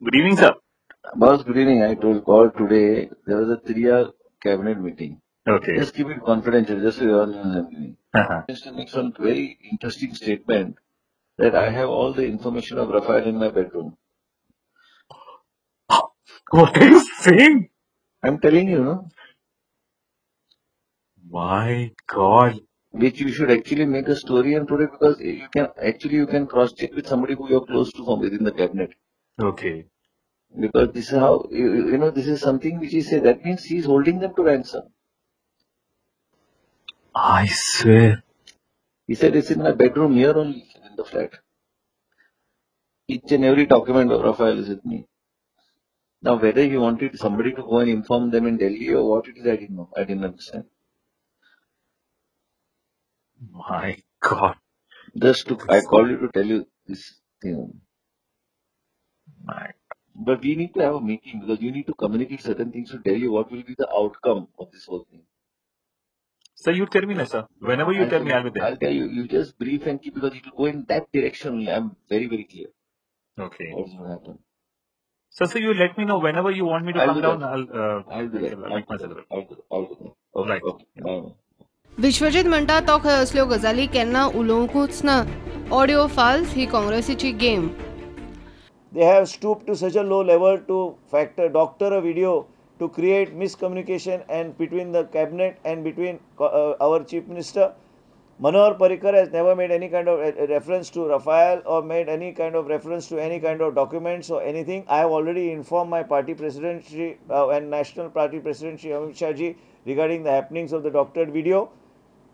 Good evening, sir. Boss, good evening. I told call today. There was a 3-hour cabinet meeting. Okay. Just keep it confidential. Just your meeting. Uh-huh. Minister makes one very interesting statement that I have all the information of Rafale in my bedroom. What are you saying? I'm telling you, no? My God. Which you should actually make a story and put it, because you can cross check with somebody who you're close to from within the cabinet. Okay. Because this is how this is something which he said. That means he's holding them to ransom. I swear. He said it's in my bedroom here only, in the flat. Each and every document of Rafale is with me. Now, whether he wanted somebody to go and inform them in Delhi or what it is, I didn't know. I didn't understand. My God. I called you to tell you this thing. But we need to have a meeting, because you need to communicate certain things to tell you what will be the outcome of this whole thing. Sir, you tell me now, sir. Whenever you tell me, I'll be there. I'll tell you. You just brief and keep, because it will go in that direction only. I'm very, very clear. Okay. What's going to happen? So you let me know whenever you want me to come down. I'll do that. I'll make myself. I'll do that. Right. Bye. Vishwajeet म्हणटा तो खंय असल्यो गजाली केन्ना उलोवंकूच ना. Audio false ही काँग्रेसीची game. They have stooped to such a low level to doctor a video to create miscommunication and between the cabinet and between our chief minister. Manohar Parrikar has never made any kind of reference to Rafale or made any kind of reference to any kind of documents or anything. I have already informed my party president and national party president Shri Amit Shah ji regarding the happenings of the doctored video.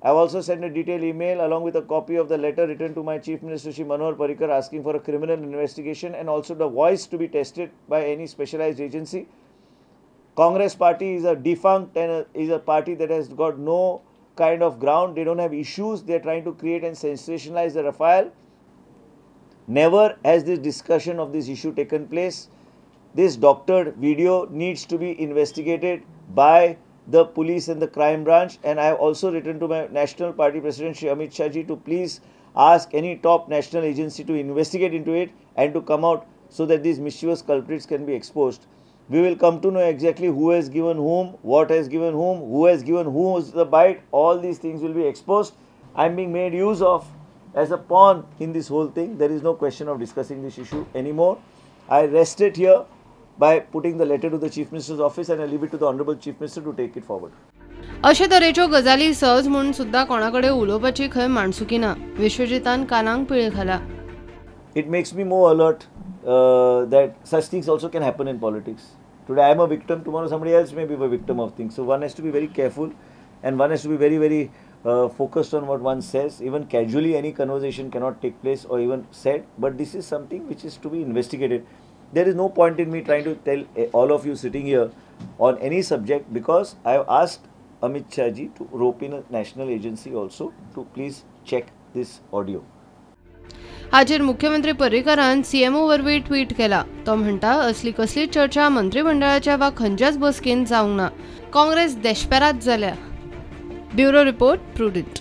I have also sent a detailed email along with a copy of the letter written to my Chief Minister Shri Manohar Parrikar asking for a criminal investigation and also the voice to be tested by any specialized agency. Congress party is a defunct and is a party that has got no kind of ground. They don't have issues. They are trying to create and sensationalize the Rafale. Never has this discussion of this issue taken place. This doctored video needs to be investigated by the police and the crime branch, and I have also written to my national party president Shri Amit Shah ji to please ask any top national agency to investigate into it and to come out so that these mischievous culprits can be exposed. We will come to know exactly who has given whom, what has given whom, who has given whom the bite. All these things will be exposed. I am being made use of as a pawn in this whole thing. There is no question of discussing this issue anymore. I rest it here by putting the letter to the Chief Minister's office, and I leave it to the Honorable Chief Minister to take it forward. अशे तरेच्यो गजाली सहज म्हणून सुद्धा कोणाकडे उलोवपाची खंय माणसुकी ना. विश्वजितान कानांक पिळी घाला. It makes me more alert that such things also can happen in politics. Today I am a victim, tomorrow somebody else may be a victim of things. So one has to be very careful and one has to be very, very focused on what one says. Even casually any conversation cannot take place or even said, but this is something which is to be investigated. There is no point in me trying to tell all of you sitting here on any subject, because I have asked Amit Shah ji to rope in a national agency also to please check this audio. हाजेर मुख्यमंत्री पर्रीकरान CMO वरवीं tweet केला. तो म्हणटा असली कसली चर्चा मंत्रिमंडळाच्या वा खंयच्याच बसकेन जावंक ना. काँग्रेस देशपेरात जाल्या. Bureau report, prudent.